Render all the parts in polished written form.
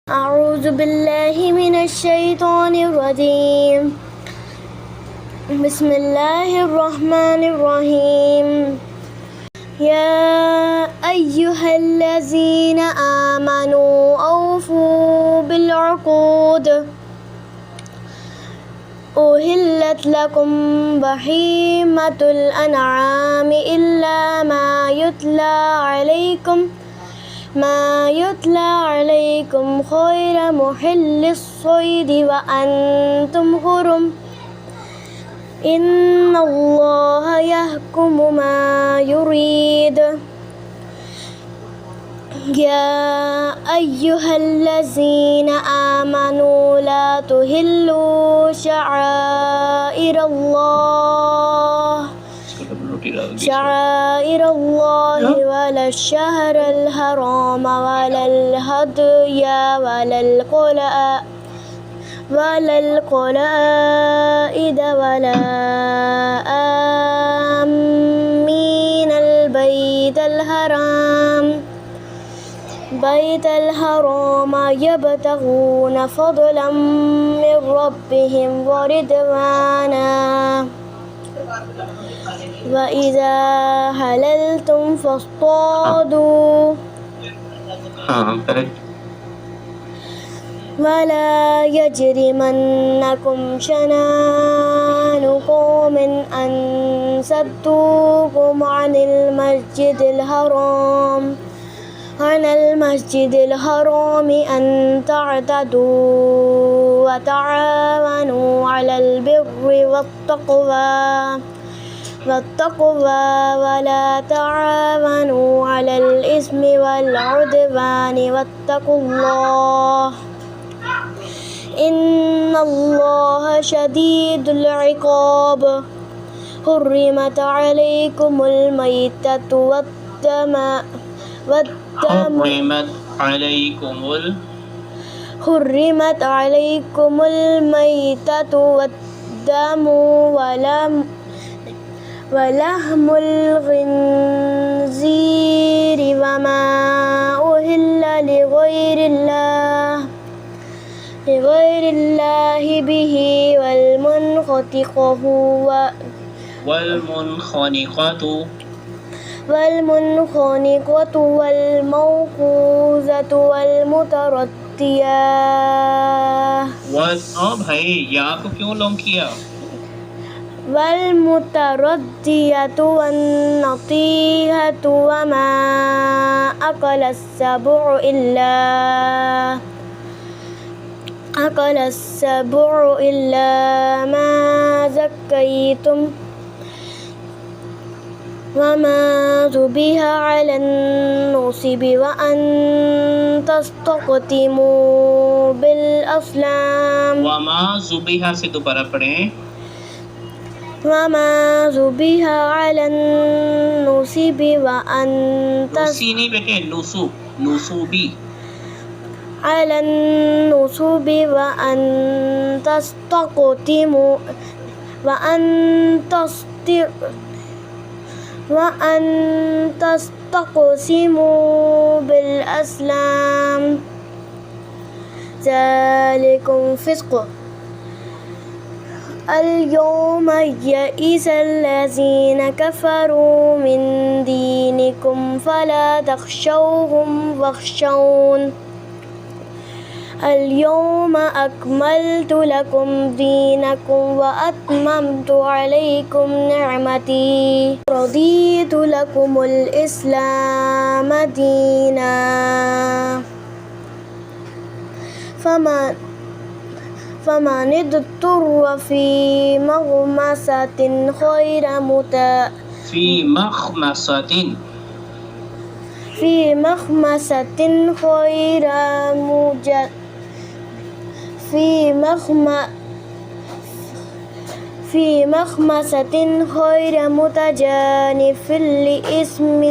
أعوذ بالله من الشيطان الرجيم. بسم الله الرحمن الرحيم. يا أيها الذين آمنوا أوفوا بالعقود. أحلت لكم بهيمة الأنعام إلا ما يتلى عليكم غير محل الصيد وأنتم حرم. إن الله يحكم ما يريد. يا أيها الذين آمنوا لا تحلوا شعائر الله ولا الشهر الحرام ولا الهدي ولا القلائد ولا آمين البيت الحرام يبتغون فضلا من ربهم ورضوانا. وإذا حللتم فاصطادوا ولا يجرمنكم شنآن قوم أن صدوكم عن المسجد الحرام أن تعتدوا وتعاونوا على البر والتقوى ولا تعاونوا على الإثم والعدوان واتقوا الله إن الله شديد العقاب. حرمت عليكم الميتة والدم ولحم الخنزير وما أهل لغير الله به والمنخنقة والموقوذة والمتردية والمتردية والنطيحة وما أكل السبع إلا ما زكيتم وما ذبح على النصب وأن تستقدموا بالأزلام. وما ذبح على النصب وأن تستقسموا بالأزلام. ذلكم فسق. اليوم يئس الذين كفروا من دينكم فلا تخشوهم واخشون. اليوم أكملت لكم دينكم وأتممت عليكم نعمتي ورضيت لكم الإسلام دينا. فمن اضطر في مخمصة غير متجانف لإثم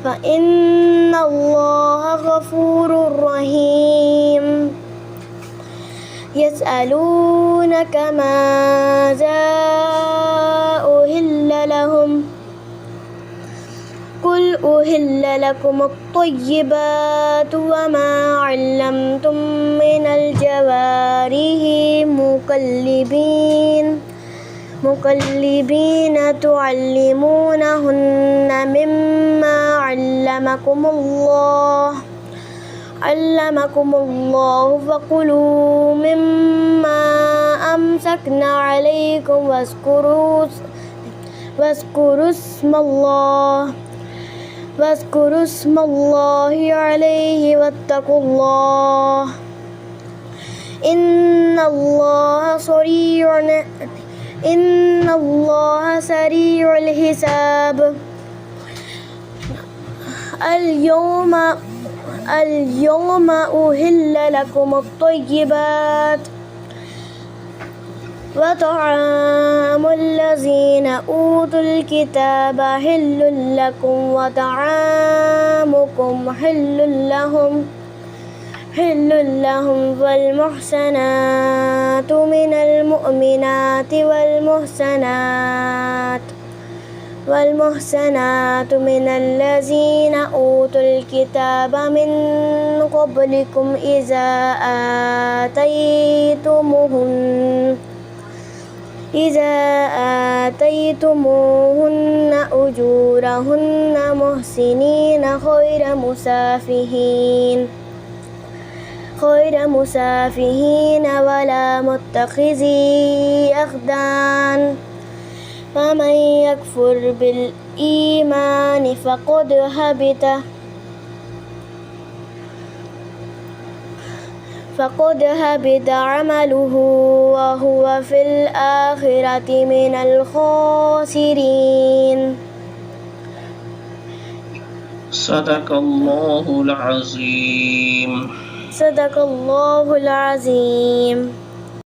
فإن الله غفور رحيم. يسألونك ماذا أحل لهم قل أهل لكم الطيبات وما علمتم من الجوارح مكلبين تعلمونهن مما علمكم الله فكلوا مما أمسكنا عليكم واذكروا اسم الله عليه واتقوا الله إن الله سريع الحساب. اليوم أهل لكم الطيبات وطعام الذين أوتوا الكتاب حل لكم وطعامكم حل لهم والمحسنات من المؤمنات والمحسنات من الذين أوتوا الكتاب من قبلكم إذا آتيتموهن أجورهن محسنين غير مسافهين ولا متخذي أخدان فمن يكفر بالإيمان فقد هبط عمله وهو في الآخرة من الخاسرين. صدق الله العظيم. صدق الله العظيم.